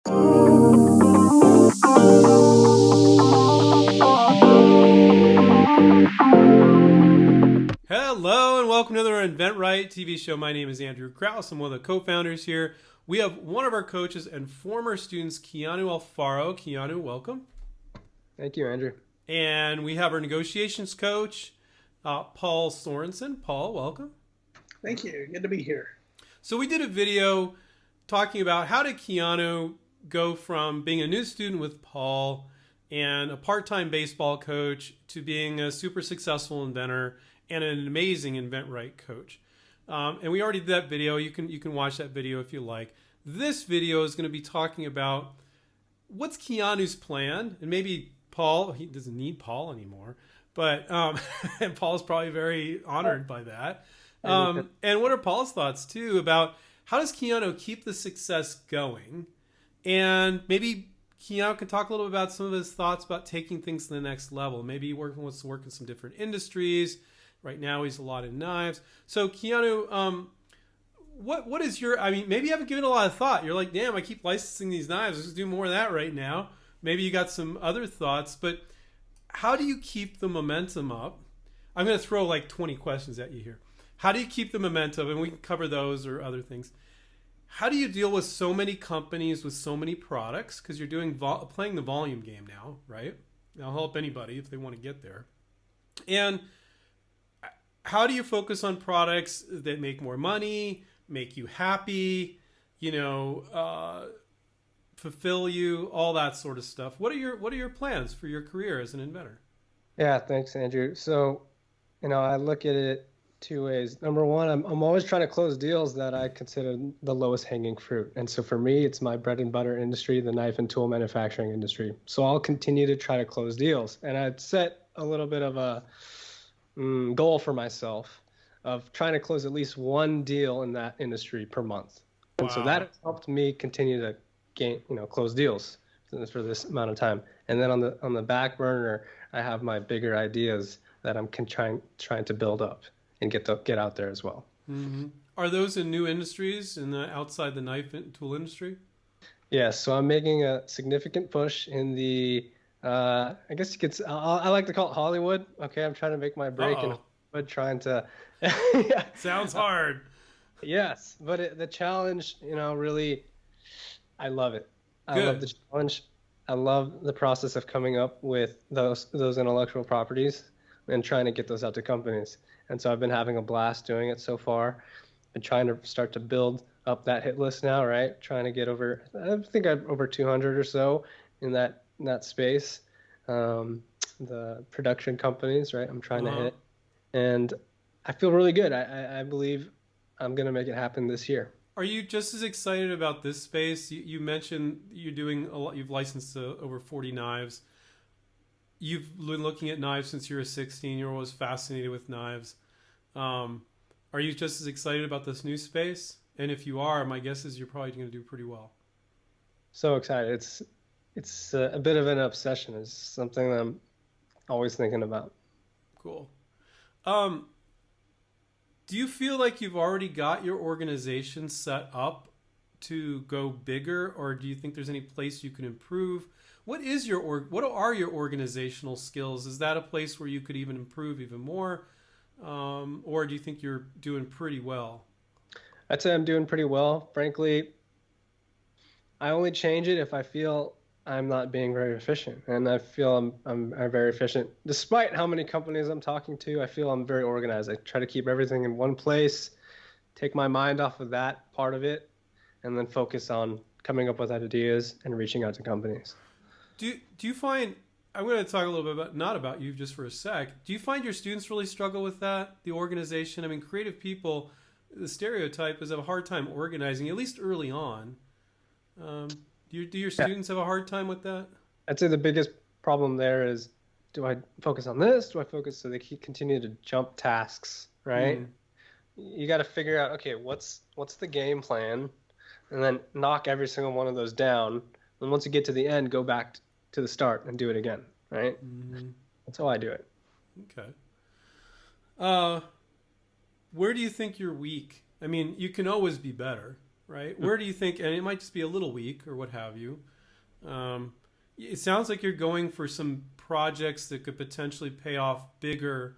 Hello and welcome to the InventRight TV show. My name is Andrew Krause. I'm one of the co-founders here. We have one of our coaches and former students, Keanu Alfaro. Keanu, welcome. Thank you, Andrew. And we have our negotiations coach, Paul Sorensen. Paul, welcome. Thank you. Good to be here. So we did a video talking about how did Keanu go from being a new student with Paul and a part-time baseball coach to being a super successful inventor and an amazing InventRight coach. And we already did that video. You can watch that video if you like. This video is going to be talking about what's Keanu's plan, and maybe Paul, he doesn't need Paul anymore, but and Paul's probably very honored by that. And what are Paul's thoughts too about how does Keanu keep the success going? And maybe Keanu can talk a little bit about some of his thoughts about taking things to the next level. Maybe he wants to work in some different industries. Right now, he's a lot in knives. So, Keanu, what is your? I mean, maybe you haven't given it a lot of thought. You're like, damn, I keep licensing these knives. Let's do more of that right now. Maybe you got some other thoughts, but how do you keep the momentum up? I'm going to throw like 20 questions at you here. How do you keep the momentum? And we can cover those or other things. How do you deal with so many companies with so many products? Because you're playing the volume game now, right? I'll help anybody if they want to get there. And how do you focus on products that make more money, make you happy, fulfill you, all that sort of stuff? What are your plans for your career as an inventor? Yeah, thanks, Andrew. So, I look at it two ways. Number one, I'm always trying to close deals that I consider the lowest hanging fruit. And so for me, it's my bread and butter industry, the knife and tool manufacturing industry. So I'll continue to try to close deals. And I'd set a little bit of a goal for myself of trying to close at least one deal in that industry per month. And so that has helped me continue to close deals for this amount of time. And then on the back burner, I have my bigger ideas that I'm trying to build up and get out there as well. Mm-hmm. Are those in new industries outside the knife and tool industry? Yes. So I'm making a significant push in the I guess you could. I like to call it Hollywood. Okay, I'm trying to make my break in Hollywood, trying to. Yeah. Sounds hard. Yes, but the challenge, really, I love it. Good. I love the challenge. I love the process of coming up with those intellectual properties and trying to get those out to companies. And so I've been having a blast doing it so far. Been trying to start to build up that hit list now, right? Trying to get over. I think I've over 200 or so in that space, the production companies, right? I'm trying to hit, and I feel really good. I believe I'm going to make it happen this year. Are you just as excited about this space? You mentioned you're doing a lot. You've licensed over 40 knives. You've been looking at knives since you were 16. You're always fascinated with knives. Are you just as excited about this new space? And if you are, my guess is you're probably going to do pretty well. So excited. It's a bit of an obsession. It's something that I'm always thinking about. Cool. Do you feel like you've already got your organization set up to go bigger, or do you think there's any place you can improve? What are your organizational skills? Is that a place where you could even improve even more? Or do you think you're doing pretty well? I'd say I'm doing pretty well. Frankly, I only change it if I feel I'm not being very efficient, and I feel I'm very efficient. Despite how many companies I'm talking to, I feel I'm very organized. I try to keep everything in one place, take my mind off of that part of it, and then focus on coming up with ideas and reaching out to companies. Do you find, I'm going to talk a little bit about, not about you just for a sec, do you find your students really struggle with that, the organization? I mean, creative people, the stereotype is have a hard time organizing, at least early on. Do your students have a hard time with that? I'd say the biggest problem there is, do I focus on this? Do I focus so they continue to jump tasks, right? You got to figure out, okay, what's the game plan, and then knock every single one of those down. And once you get to the end, go back to the start and do it again, right? Mm-hmm. That's how I do it. Okay. Where do you think you're weak? I mean, you can always be better. right? Where do you think, and it might just be a little weak or what have you. It sounds like you're going for some projects that could potentially pay off bigger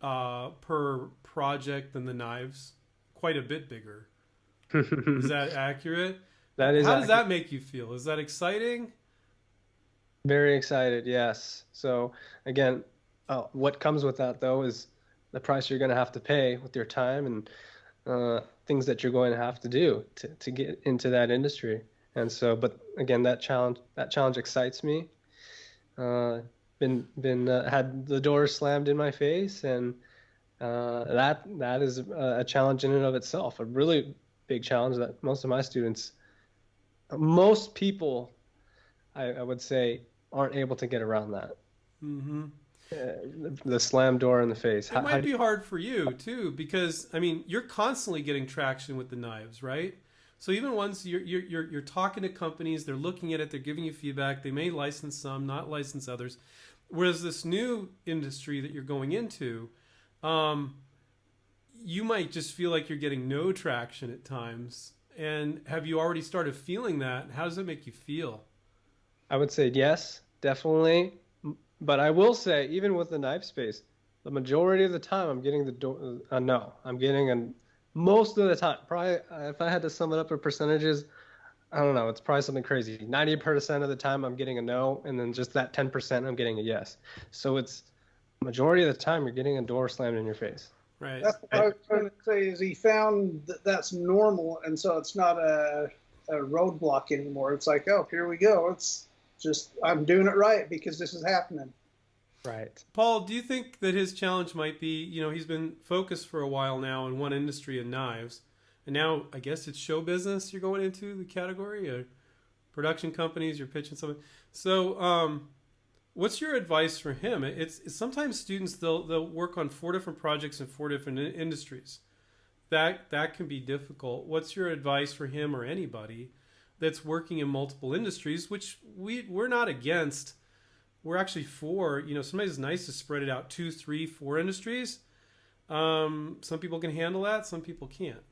per project than the knives, quite a bit bigger. Is that accurate? That is. How does that make you feel? Is that exciting? Very excited, yes. So again, what comes with that though is the price you're going to have to pay with your time and things that you're going to have to do to get into that industry. And so, but again, that challenge excites me. Been had the door slammed in my face, and that is a challenge in and of itself. A really big challenge that most people, I would say, aren't able to get around that. Mm-hmm. The slam door in the face. It might be hard for you too, because I mean, you're constantly getting traction with the knives, right? So even once you're talking to companies, they're looking at it, they're giving you feedback. They may license some, not license others. Whereas this new industry that you're going into, you might just feel like you're getting no traction at times. And have you already started feeling that? How does it make you feel? I would say yes, definitely. But I will say, even with the knife space, the majority of the time I'm getting the door. No, I'm getting most of the time. Probably, if I had to sum it up in percentages, I don't know. It's probably something crazy. 90% of the time I'm getting a no, and then just that 10% I'm getting a yes. So it's majority of the time you're getting a door slammed in your face. Right. That's what I was trying to say. Is he found that that's normal, and so it's not a roadblock anymore. It's like, oh, here we go. It's just I'm doing it right because this is happening. Right. Paul, do you think that his challenge might be, he's been focused for a while now in one industry in knives, and now I guess it's show business you're going into the category, or production companies, you're pitching something. So what's your advice for him? It's sometimes students, they'll work on 4 different projects in 4 different industries. That can be difficult. What's your advice for him or anybody that's working in multiple industries, which we're not against? We're actually for, sometimes it's nice to spread it out 2, 3, 4 industries. Some people can handle that. Some people can't.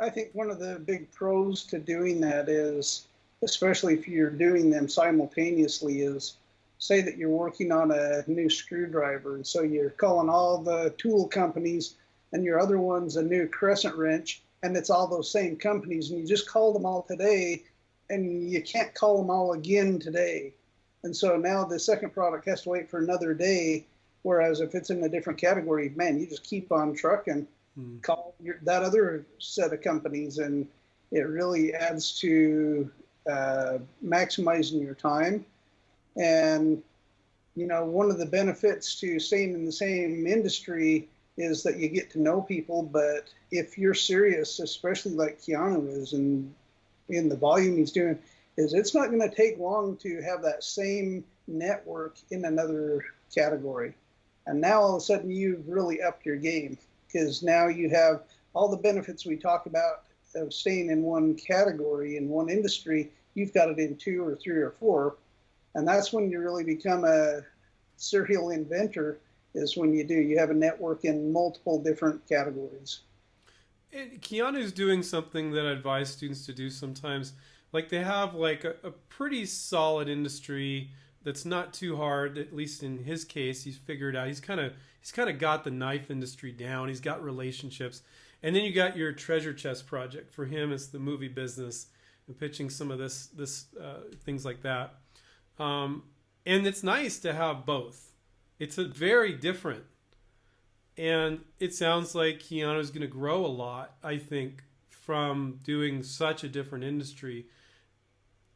I think one of the big pros to doing that is, especially if you're doing them simultaneously, is say that you're working on a new screwdriver. And so you're calling all the tool companies and your other one's a new crescent wrench, and it's all those same companies. And you just called them all today, and you can't call them all again today. And so now the second product has to wait for another day, whereas if it's in a different category, man, you just keep on trucking, call that other set of companies, and it really adds to maximizing your time. And, one of the benefits to staying in the same industry is that you get to know people. But if you're serious, especially like Keanu is, and in the volume he's doing, is it's not going to take long to have that same network in another category. And now all of a sudden you've really upped your game, because now you have all the benefits we talk about of staying in one category, in one industry. You've got it in 2 or 3 or 4. And that's when you really become a serial inventor, is when you have a network in multiple different categories. And Keanu's doing something that I advise students to do sometimes. Like they have like a pretty solid industry that's not too hard. At least in his case, he's figured out. He's kind of got the knife industry down. He's got relationships, and then you got your treasure chest project. For him, it's the movie business and pitching some of this things like that. And it's nice to have both. It's a very different, and it sounds like Keanu's going to grow a lot, I think, from doing such a different industry.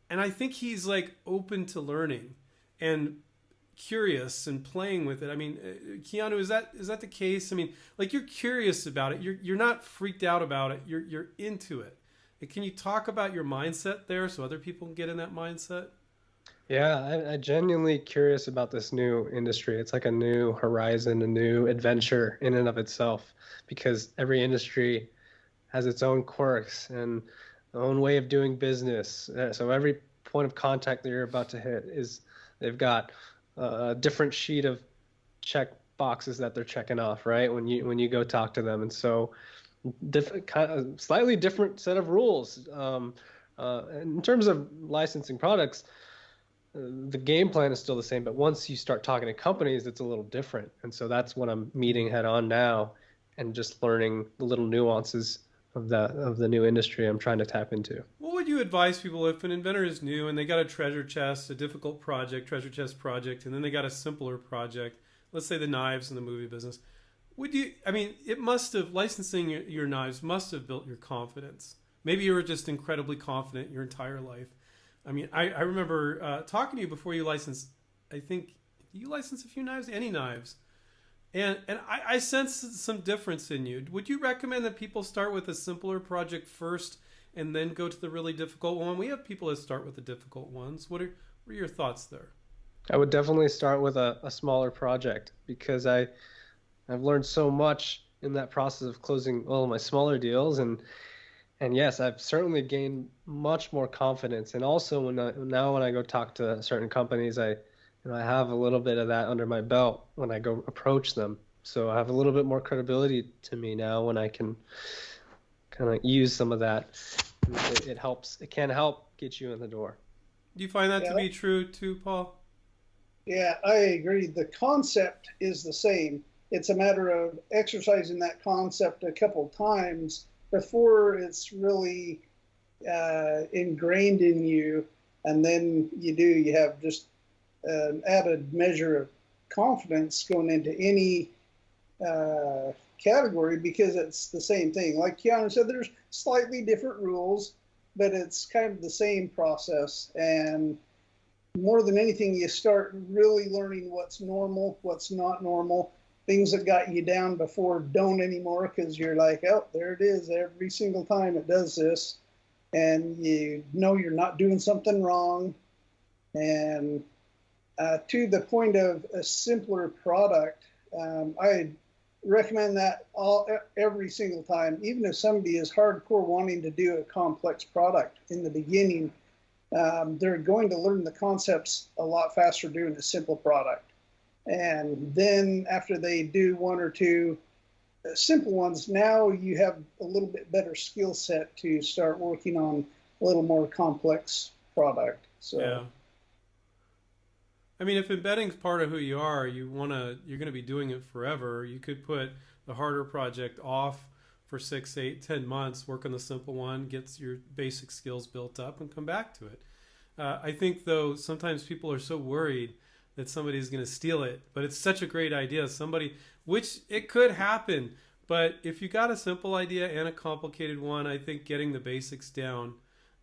And I think he's like open to learning and curious and playing with it. I mean, Keanu, is that the case? I mean, like you're curious about it. You're not freaked out about it. You're into it. And can you talk about your mindset there so other people can get in that mindset? Yeah, I'm genuinely curious about this new industry. It's like a new horizon, a new adventure in and of itself, because every industry has its own quirks and their own way of doing business. So every point of contact that you're about to hit they've got a different sheet of check boxes that they're checking off, right? When you go talk to them. And so kind of slightly different set of rules. In terms of licensing products, the game plan is still the same, but once you start talking to companies, it's a little different. And so that's what I'm meeting head on now, and just learning the little nuances of the new industry I'm trying to tap into. What would you advise people if an inventor is new and they got a treasure chest, a difficult project, treasure chest project, and then they got a simpler project, let's say the knives in the movie business? It must have, licensing your knives must have built your confidence. Maybe you were just incredibly confident your entire life. I remember talking to you before you licensed, I think you licensed a few knives, any knives. And I sense some difference in you. Would you recommend that people start with a simpler project first and then go to the really difficult one? We have people that start with the difficult ones. What are your thoughts there? I would definitely start with a smaller project, because I've learned so much in that process of closing all of my smaller deals, and yes, I've certainly gained much more confidence. And also when I go talk to certain companies, I have a little bit of that under my belt when I go approach them. So I have a little bit more credibility to me now when I can kind of use some of that. It helps. It can help get you in the door. Do you find that to be true too, Paul? Yeah, I agree. The concept is the same. It's a matter of exercising that concept a couple times before it's really ingrained in you. And then you have just an added measure of confidence going into any category, because it's the same thing. Like Keanu said, there's slightly different rules, but it's kind of the same process. And more than anything, you start really learning what's normal, what's not normal. Things that got you down before don't anymore, because you're like, oh, there it is. Every single time it does this. And you know you're not doing something wrong. And to the point of a simpler product, I recommend that every single time. Even if somebody is hardcore wanting to do a complex product in the beginning, they're going to learn the concepts a lot faster doing a simple product. And then after they do one or two simple ones, now you have a little bit better skill set to start working on a little more complex product. So. Yeah. If embedding's part of who you are, you're going to be doing it forever. You could put the harder project off for 6, 8, 10 months, work on the simple one, get your basic skills built up, and come back to it. I think, though, sometimes people are so worried that somebody's going to steal it, but it's such a great idea. Which it could happen, but if you got a simple idea and a complicated one, I think getting the basics down,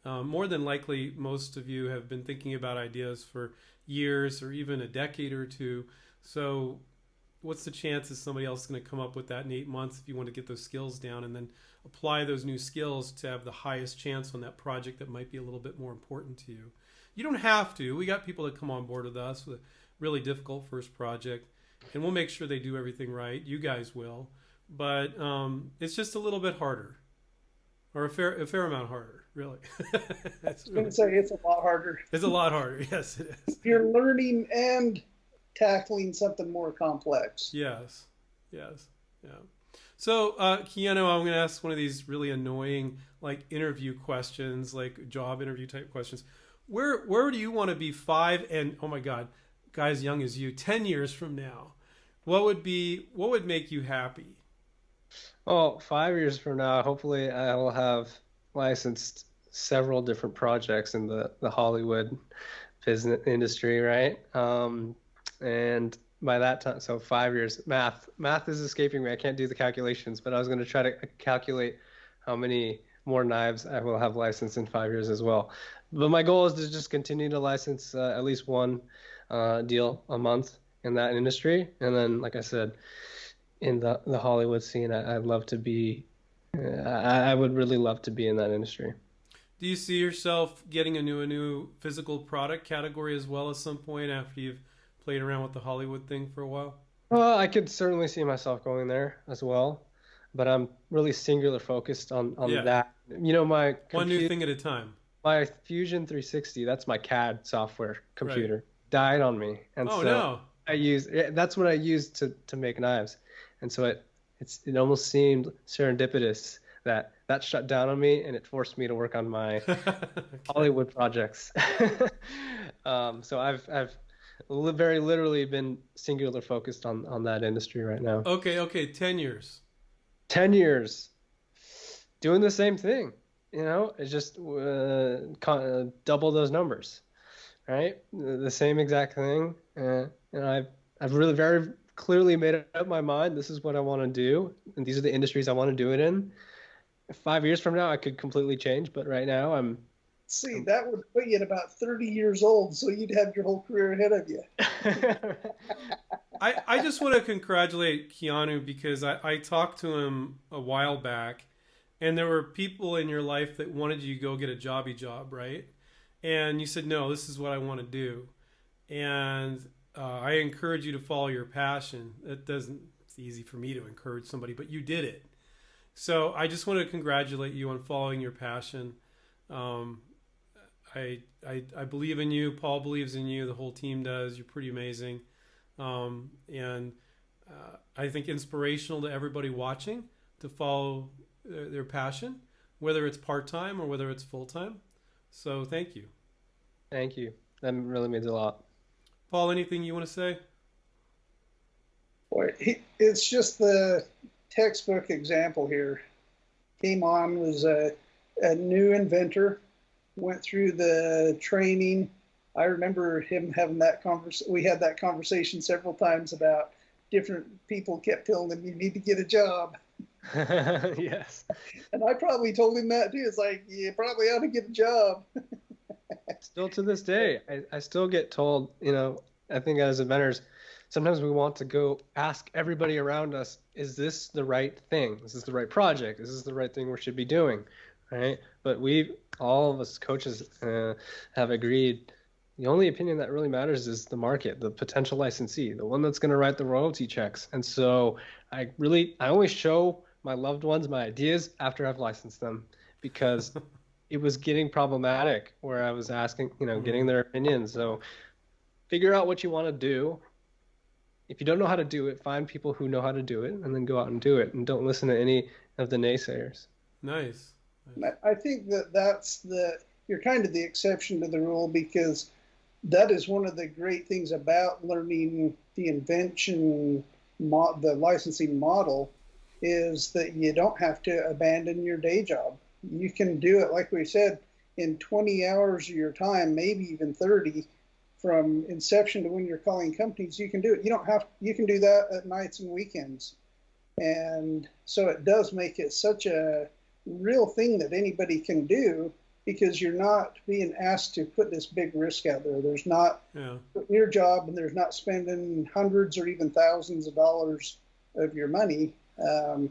more than likely, most of you have been thinking about ideas for years or even a decade or two. So what's the chances somebody else is going to come up with that in 8 months if you want to get those skills down and then apply those new skills to have the highest chance on that project that might be a little bit more important to you? You don't have to. We got people that come on board with us with a really difficult first project, and we'll make sure they do everything right. You guys will. But it's just a little bit harder, or a fair amount harder, really. I was going to say it's a lot harder. It's a lot harder. Yes, it is. You're learning and tackling something more complex. Yes. Yeah. So, Keanu, I'm going to ask one of these really annoying, interview questions, job interview type questions. Where do you want to be 5 and, oh my God, guys young as you, 10 years from now? What would make you happy? Oh, 5 years from now, hopefully I will have licensed several different projects in the Hollywood business industry, right? And by that time, so 5 years, math is escaping me. I can't do the calculations, but I was going to try to calculate how many more knives I will have licensed in 5 years as well. But my goal is to just continue to license at least one deal a month in that industry. And then, like I said, in the Hollywood scene, I'd love to be, I would really love to be in that industry. Do you see yourself getting a new physical product category as well at some point after you've played around with the Hollywood thing for a while? Well, I could certainly see myself going there as well, but I'm really singular focused on that. My one new thing at a time. My Fusion 360, that's my CAD software computer, died on me, and that's what I use to make knives, and so it almost seemed serendipitous that shut down on me, and it forced me to work on my Hollywood projects. So I've very literally been singular focused on that industry right now. Okay, 10 years. 10 years doing the same thing, it's just double those numbers, right? The same exact thing. I've really very clearly made up my mind. This is what I want to do, and these are the industries I want to do it in. 5 years from now, I could completely change, but right now See, that would put you at about 30 years old, so you'd have your whole career ahead of you. I just want to congratulate Keanu because I talked to him a while back, and there were people in your life that wanted you to go get a jobby job, right? And you said, no, this is what I want to do. And I encourage you to follow your passion. It's easy for me to encourage somebody, but you did it. So I just want to congratulate you on following your passion. I believe in you. Paul believes in you. The whole team does. You're pretty amazing. And I think inspirational to everybody watching to follow their passion, whether it's part-time or whether it's full-time. So thank you. Thank you. That really means a lot. Paul, anything you want to say? Boy, it's just the textbook example here. Came on, was a new inventor, went through the training. I remember him having that conversation. We had that conversation several times about different people kept telling him, you need to get a job. Yes. And I probably told him that too. It's like, you probably ought to get a job. Still to this day, I still get told, I think as inventors, sometimes we want to go ask everybody around us, is this the right thing? Is this the right project? Is this the right thing we should be doing? Right? But all of us coaches have agreed the only opinion that really matters is the market, the potential licensee, the one that's going to write the royalty checks. And so I always show my loved ones my ideas after I've licensed them, because it was getting problematic where I was asking, getting their opinions. So figure out what you want to do. If you don't know how to do it, find people who know how to do it and then go out and do it, and don't listen to any of the naysayers. Nice. I think you're kind of the exception to the rule, because that is one of the great things about learning the the licensing model, is that you don't have to abandon your day job. You can do it, like we said, in 20 hours of your time, maybe even 30, from inception to when you're calling companies. You can do it. You can do that at nights and weekends. And so it does make it such a real thing that anybody can do, because you're not being asked to put this big risk out there. There's not your job, and there's not spending hundreds or even thousands of dollars of your money to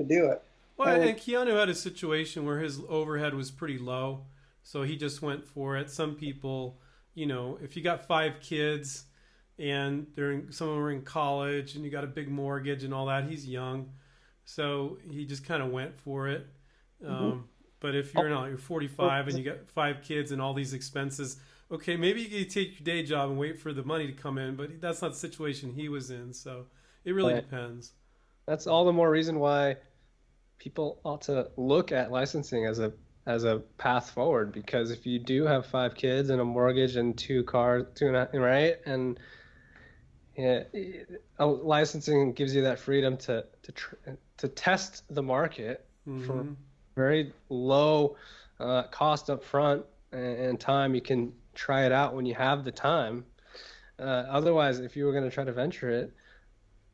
do it. Well, and Keanu had a situation where his overhead was pretty low, so he just went for it. Some people, if you got 5 kids and some of them were in college and you got a big mortgage and all that, he's young, so he just kind of went for it. But if you're 45 and you got 5 kids and all these expenses, okay, maybe you can take your day job and wait for the money to come in, but that's not the situation he was in. So it really depends. That's all the more reason why people ought to look at licensing as a path forward, because if you do have 5 kids and a mortgage and 2 cars, right? And licensing gives you that freedom to test the market for very low cost up front and time. You can try it out when you have the time. Otherwise, if you were going to try to venture it,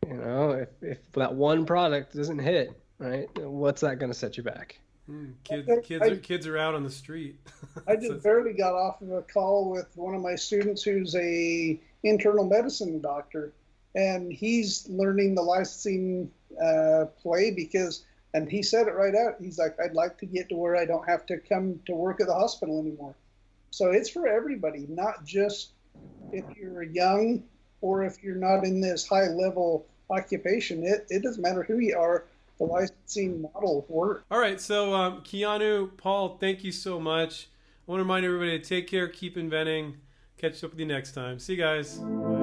if that one product doesn't hit, right, what's that going to set you back? Kids are out on the street. I just barely got off of a call with one of my students who's a internal medicine doctor, and he's learning the licensing play and he said it right out. He's like, I'd like to get to where I don't have to come to work at the hospital anymore. So it's for everybody, not just if you're young or if you're not in this high level occupation. It doesn't matter who you are. The licensing model works. All right. So Keanu, Paul, thank you so much. I want to remind everybody to take care, keep inventing. Catch up with you next time. See you guys. Bye.